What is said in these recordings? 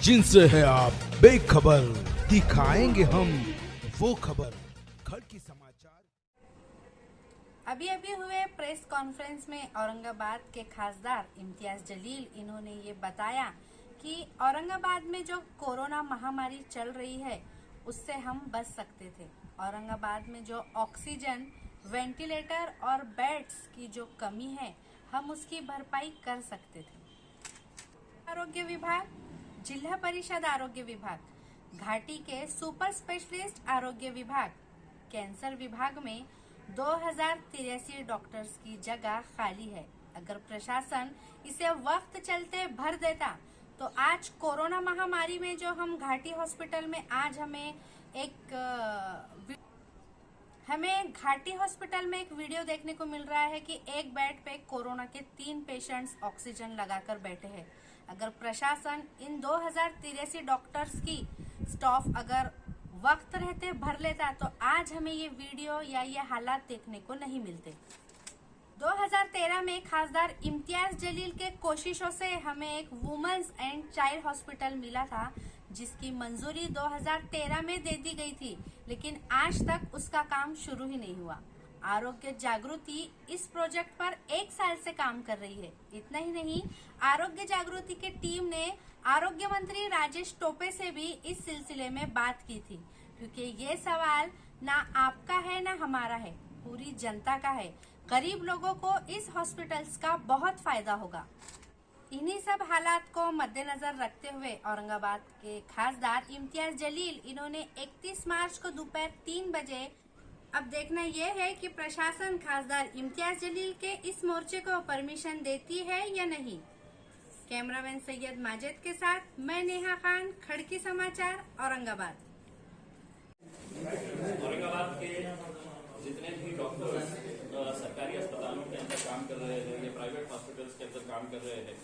जिनसे है आप बेखबर, दिखाएंगे हम वो खबर। खड़की समाचार। अभी हुए प्रेस कॉन्फ्रेंस में औरंगाबाद के खासदार इम्तियाज जलील इन्होंने ये बताया कि औरंगाबाद में जो कोरोना महामारी चल रही है उससे हम बच सकते थे। औरंगाबाद में जो ऑक्सीजन, वेंटिलेटर और बेड्स की जो कमी है हम उसकी भरपाई कर सकते थे। आरोग्य विभाग, जिला परिषद आरोग्य विभाग, घाटी के सुपर स्पेशलिस्ट आरोग्य विभाग, कैंसर विभाग में 2083 डॉक्टर्स की जगह खाली है। अगर प्रशासन इसे वक्त चलते भर देता तो आज कोरोना महामारी में जो हम घाटी हॉस्पिटल में आज हमें घाटी हॉस्पिटल में एक वीडियो देखने को मिल रहा है कि एक बेड पे कोरोना के 3 पेशेंट्स ऑक्सीजन लगाकर बैठे हैं। अगर प्रशासन इन 2083 डॉक्टर्स की स्टाफ अगर वक्त रहते भर लेता तो आज हमें ये वीडियो या ये हालात देखने को नहीं मिलते। 2013 में खासदार इम्तियाज जलील के कोशिशों से हमें एक वुमेन्स एंड चाइल्ड हॉस्पिटल मिला था जिसकी मंजूरी 2013 में दे दी गई थी, लेकिन आज तक उसका काम शुरू ही नहीं हुआ। आरोग्य जागृति इस प्रोजेक्ट पर 1 साल से काम कर रही है। इतना ही नहीं, आरोग्य जागृति की टीम ने आरोग्य मंत्री राजेश टोपे से भी इस सिलसिले में बात की थी, क्योंकि ये सवाल ना आपका है ना हमारा है, पूरी जनता का है। गरीब लोगों को इस हॉस्पिटल्स का बहुत फायदा होगा। इन्हीं सब हालात को मद्देनजर रखते हुए औरंगाबाद के खासदार इम्तियाज जलील इन्होंने 31 मार्च को दोपहर 3 बजे, अब देखना यह है कि प्रशासन खासदार इम्तियाज जलील के इस मोर्चे को परमिशन देती है या नहीं। कैमरामैन सैयद माजिद के साथ मैं नेहा खान, खड़की समाचार, औरंगाबाद। औरंगाबाद के जितने भी डॉक्टर्स सरकारी अस्पतालों के अंदर काम कर रहे हैं या प्राइवेट हॉस्पिटल्स के अंदर काम कर रहे हैं,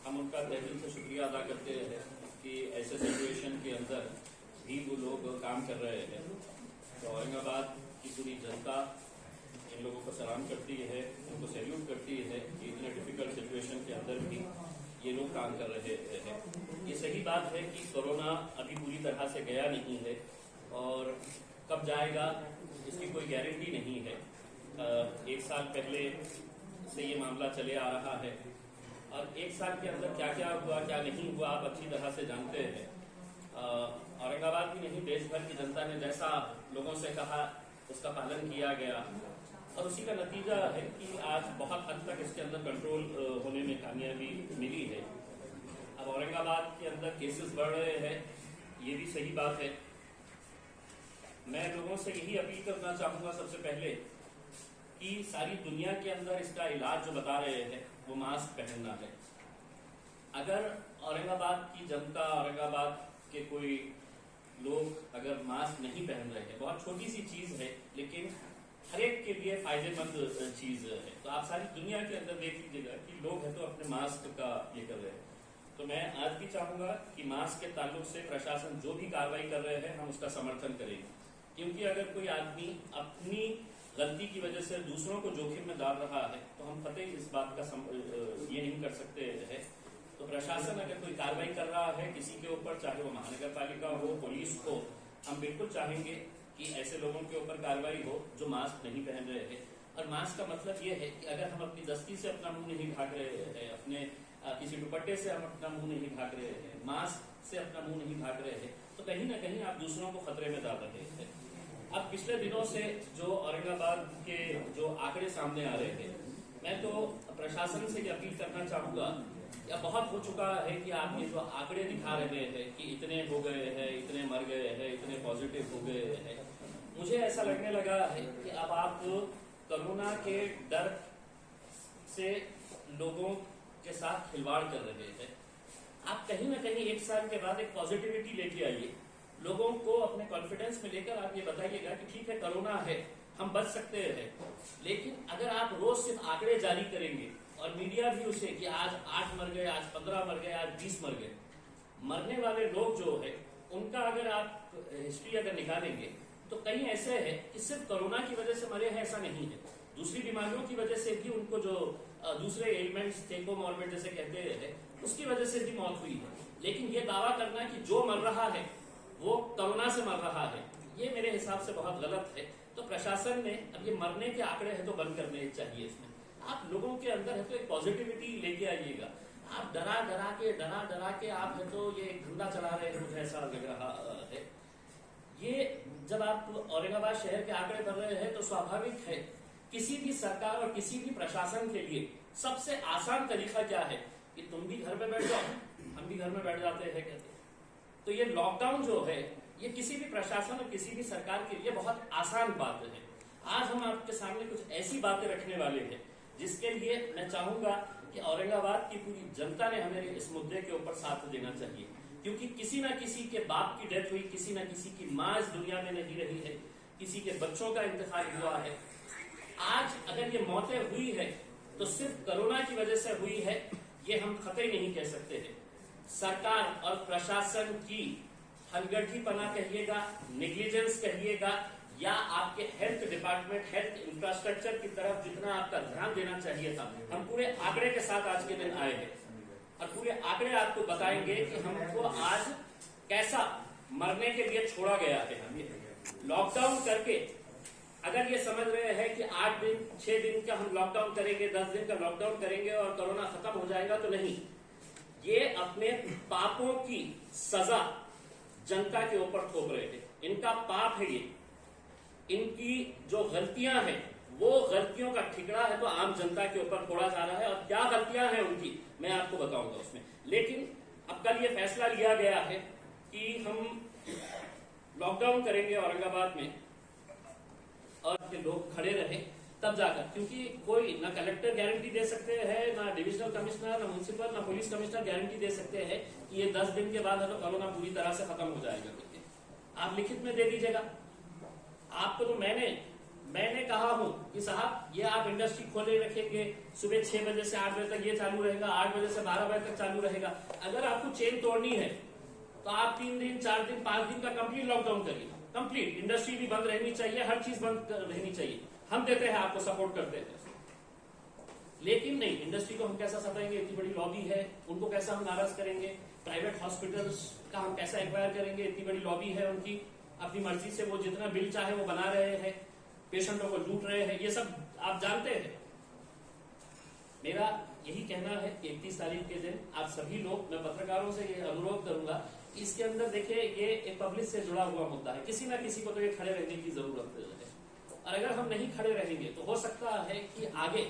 हम उनका तहे दिल से शुक्रिया अदा करते हैं कि ऐसे सिचुएशन के अंदर भी वो लोग काम कर रहे हैं। तो औरंगाबाद की पूरी जनता इन लोगों को सलाम करती है, उनको सैल्यूट करती है कि इतने डिफिकल्ट सिचुएशन के अंदर भी ये लोग काम कर रहे हैं। ये सही बात है कि कोरोना अभी पूरी तरह से गया नहीं है और कब जाएगा इसकी कोई गारंटी नहीं है। 1 साल पहले से ये मामला चले आ रहा है और 1 साल के अंदर क्या क्या हुआ क्या नहीं हुआ आप अच्छी तरह से जानते हैं। औरंगाबाद ही नहीं, देश भर की जनता ने जैसा लोगों से कहा उसका पालन किया गया और उसी का नतीजा है कि आज बहुत हद तक इसके अंदर कंट्रोल होने में कामयाबी मिली है। अब औरंगाबाद के अंदर केसेस बढ़ रहे हैं, ये भी सही बात है। मैं लोगों से यही अपील करना चाहूंगा सबसे पहले कि सारी दुनिया के अंदर इसका इलाज जो बता रहे हैं वो मास्क पहनना है। अगर औरंगाबाद की जनता, औरंगाबाद के कोई लोग अगर मास्क नहीं पहन रहे हैं, बहुत छोटी सी चीज है लेकिन हर एक के लिए फायदेमंद चीज है, तो आप सारी दुनिया के अंदर देख लीजिएगा कि लोग हैं तो अपने मास्क का ये कर रहे हैं। तो मैं आज भी चाहूंगा कि मास्क के ताल्लुक से प्रशासन जो भी कार्रवाई कर रहे हैं हम उसका समर्थन करेंगे, क्योंकि अगर कोई आदमी अपनी गलती की वजह से दूसरों को जोखिम में डाल रहा है तो हम कतई इस बात का ये नहीं कर सकते हैं। तो प्रशासन अगर कोई कार्रवाई कर रहा है किसी के ऊपर, चाहे वो महानगर पालिका हो, पुलिस हो, हम बिल्कुल चाहेंगे कि ऐसे लोगों के ऊपर कार्रवाई हो जो मास्क नहीं पहन रहे हैं। और मास्क का मतलब ये है कि अगर हम अपनी दस्ती से अपना मुंह नहीं ढाक रहे हैं, अपने किसी दुपट्टे से हम अपना मुंह नहीं ढाक रहे हैं, मास्क से अपना मुंह नहीं ढाक रहे हैं, तो कहीं ना कहीं आप दूसरों को खतरे में डाल रहे हैं। अब पिछले दिनों से जो औरंगाबाद के जो आंकड़े सामने आ रहे थे, मैं तो प्रशासन से ये अपील करना चाहूंगा, या बहुत हो चुका है कि आप ये जो आंकड़े दिखा रहे हैं कि इतने हो गए हैं, इतने मर गए हैं, इतने पॉजिटिव हो गए हैं, मुझे ऐसा लगने लगा है कि अब आप कोरोना के डर से लोगों के साथ खिलवाड़ कर रहे हैं। आप कहीं ना कहीं 1 साल के बाद एक पॉजिटिविटी लेके आइए, लोगों को अपने कॉन्फिडेंस में लेकर आप ये बताइएगा कि ठीक है कोरोना है, हम बच सकते हैं। लेकिन अगर आप रोज सिर्फ आंकड़े जारी करेंगे और मीडिया भी उसे कि आज 8 मर गए, आज 15 मर गए, आज 20 मर गए, मरने वाले लोग जो है उनका अगर आप हिस्ट्री अगर निकालेंगे तो कहीं ऐसे है कि सिर्फ कोरोना की वजह से मरे हैं ऐसा नहीं है, दूसरी बीमारियों की वजह से भी उनको जो दूसरे एलिमेंट्स थे, कोमॉर्बिड जैसे कहते हैं, उसकी वजह से भी मौत हुई है। लेकिन ये दावा करना कि जो मर रहा है वो कोरोना से मर रहा है, ये मेरे हिसाब से बहुत गलत है। तो प्रशासन ने अब ये मरने के आंकड़े हैं तो बंद करने चाहिए। इसमें आप लोगों के अंदर है तो एक पॉजिटिविटी लेके आइएगा। आप डरा डरा के आप है तो ये धंधा चला रहे हैं, मुझे ऐसा लग रहा है। ये जब आप औरंगाबाद शहर के आंकड़े बढ़ रहे हैं तो स्वाभाविक है किसी भी सरकार और किसी भी प्रशासन के लिए सबसे आसान तरीका क्या है कि तुम भी घर में बैठ जाओ, हम भी घर में बैठ जाते हैं कहते। तो ये लॉकडाउन जो है ये किसी भी प्रशासन और किसी भी सरकार के लिए बहुत आसान बात है। आज हम आपके सामने कुछ ऐसी बातें रखने वाले हैं जिसके लिए मैं चाहूंगा कि औरंगाबाद की पूरी जनता ने हमें इस मुद्दे के ऊपर साथ देना चाहिए, क्योंकि किसी ना किसी के बाप की डेथ हुई, किसी ना किसी की माँ इस दुनिया में नहीं रही है, किसी के बच्चों का इंतकाल हुआ है। आज अगर ये मौतें हुई है तो सिर्फ कोरोना की वजह से हुई है, ये हम कतई नहीं कह सकते हैं। सरकार और प्रशासन की हलगर्जीपना कहिएगा, नेग्लिजेंस कहिएगा, या आपके हेल्थ डिपार्टमेंट, हेल्थ इंफ्रास्ट्रक्चर की तरफ जितना आपका ध्यान देना चाहिए था। हम पूरे आंकड़े के साथ आज के दिन आए हैं और पूरे आंकड़े आपको बताएंगे कि हमको आज कैसा मरने के लिए छोड़ा गया है। हम लॉकडाउन करके अगर ये समझ रहे हैं कि 8 दिन 6 दिन का हम लॉकडाउन करेंगे, 10 दिन का लॉकडाउन करेंगे और कोरोना खत्म हो जाएगा, तो नहीं। ये अपने पापों की सजा जनता के ऊपर थोप रहे थे। इनका पाप है ये, इनकी जो गलतियां हैं वो गलतियों का ठिकरा है तो आम जनता के ऊपर फोड़ा जा रहा है। और क्या गलतियां हैं उनकी मैं आपको बताऊंगा उसमें। लेकिन अब कल ये फैसला लिया गया है कि हम लॉकडाउन करेंगे औरंगाबाद में और लोग खड़े रहे तब जाकर, क्योंकि कोई ना कलेक्टर गारंटी दे सकते हैं, ना डिविजनल कमिश्नर, ना म्युनिसिपल, ना पुलिस कमिश्नर गारंटी दे सकते हैं कि ये 10 दिन के बाद है तो कोरोना पूरी तरह से खत्म हो जाएगा। आप लिखित में दे दीजिएगा। आपको तो मैंने कहा हूं कि साहब ये आप इंडस्ट्री खोले रखेंगे, सुबह 6 बजे से 8 बजे तक ये चालू रहेगा, 8 बजे से 12 बजे तक चालू रहेगा। अगर आपको चेन तोड़नी है तो आप 3 दिन 4 दिन 5 दिन का कंप्लीट लॉकडाउन करिए। कंप्लीट इंडस्ट्री भी बंद रहनी चाहिए, हर चीज बंद रहनी चाहिए। हम देते हैं, आपको सपोर्ट करते हैं। लेकिन नहीं, इंडस्ट्री को हम कैसा सताएंगे, इतनी बड़ी लॉबी है, उनको कैसा हम नाराज करेंगे। प्राइवेट हॉस्पिटल्स का हम कैसा एक्वायर करेंगे, इतनी बड़ी लॉबी है उनकी, अपनी मर्जी से वो जितना बिल चाहे वो बना रहे हैं, पेशेंटों को लूट रहे हैं, ये सब आप जानते हैं। मेरा यही कहना है कि 31 तारीख के दिन आप सभी लोग, मैं पत्रकारों से ये अनुरोध करूंगा, इसके अंदर देखिए ये एक पब्लिक से जुड़ा हुआ मुद्दा है, किसी ना किसी को तो ये खड़े रहने की जरूरत है। और अगर हम नहीं खड़े रहेंगे तो हो सकता है कि आगे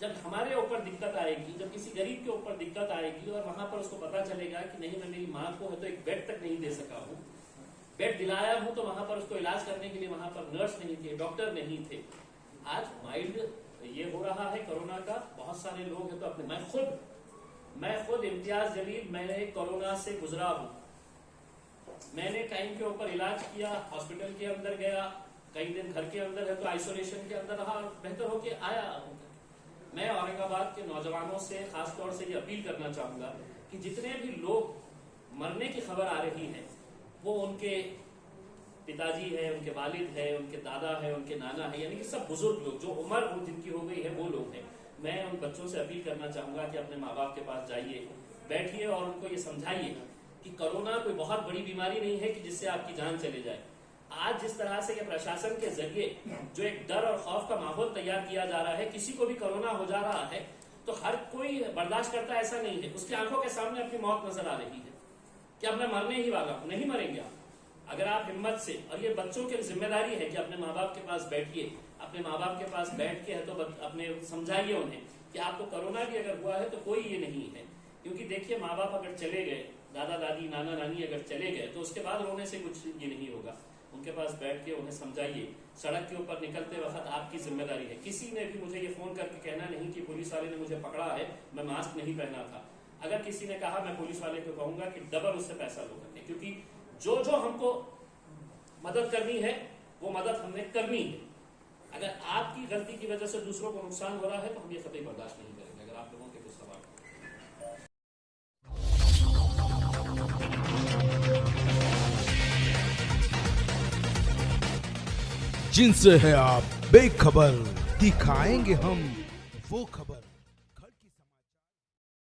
जब हमारे ऊपर दिक्कत आएगी, जब किसी गरीब के ऊपर दिक्कत आएगी और वहां पर उसको पता चलेगा कि नहीं, मैं मेरी माँ को है तो एक बेड तक नहीं दे सका हूँ, बेड दिलाया हूं तो वहां पर उसको इलाज करने के लिए वहां पर नर्स नहीं थे, डॉक्टर नहीं थे। आज माइल्ड ये हो रहा है कोरोना का, बहुत सारे लोग हैं तो अपने, मैं खुद इम्तियाज जलील, मैंने कोरोना से गुजरा हूं। मैंने टाइम के ऊपर इलाज किया, हॉस्पिटल के अंदर गया, कई दिन घर के अंदर है तो आइसोलेशन के अंदर रहा, बेहतर होके आया। मैं औरंगाबाद के नौजवानों से खासतौर से ये अपील करना चाहूंगा कि जितने भी लोग मरने की खबर आ रही है वो उनके पिताजी है, उनके वालिद है, उनके दादा है, उनके नाना है, यानी कि सब बुजुर्ग लोग जो उम्र जिनकी हो गई है वो लोग हैं। मैं उन बच्चों से अपील करना चाहूंगा कि अपने माँ बाप के पास जाइए, बैठिए और उनको ये समझाइए कि कोरोना कोई बहुत बड़ी बीमारी नहीं है कि जिससे आपकी जान चले जाए। आज जिस तरह से ये प्रशासन के जरिए जो एक डर और खौफ का माहौल तैयार किया जा रहा है, किसी को भी कोरोना हो जा रहा है तो हर कोई बर्दाश्त करता ऐसा नहीं है। उसकी आंखों के सामने अपनी मौत नजर आ रही है कि अब मैं मरने ही वाला हूं। नहीं मरेंगे आप अगर आप हिम्मत से, और ये बच्चों की जिम्मेदारी है कि अपने माँ बाप के पास बैठिए, अपने माँ बाप के पास बैठ के है तो अपने समझाइए उन्हें कि आपको कोरोना भी अगर हुआ है तो कोई ये नहीं है। क्योंकि देखिए माँ बाप अगर चले गए, दादा दादी नाना नानी अगर चले गए तो उसके बाद रोने से कुछ ये नहीं होगा। उनके पास बैठ के उन्हें समझाइए। सड़क के ऊपर निकलते वक्त आपकी जिम्मेदारी है। किसी ने भी मुझे ये फोन करके कहना नहीं कि पुलिस वाले ने मुझे पकड़ा है, मैं मास्क नहीं पहना था। अगर किसी ने कहा, मैं पुलिस वाले को कहूंगा कि डबल उससे पैसा लो करने, क्योंकि जो जो हमको मदद करनी है वो मदद हमने करनी है। अगर आपकी गलती की वजह से दूसरों को नुकसान हो रहा है तो हम ये कभी बर्दाश्त नहीं करेंगे। अगर आप लोगों के कुछ सवाल जिनसे है आप बेखबर, दिखाएंगे हम वो खबर।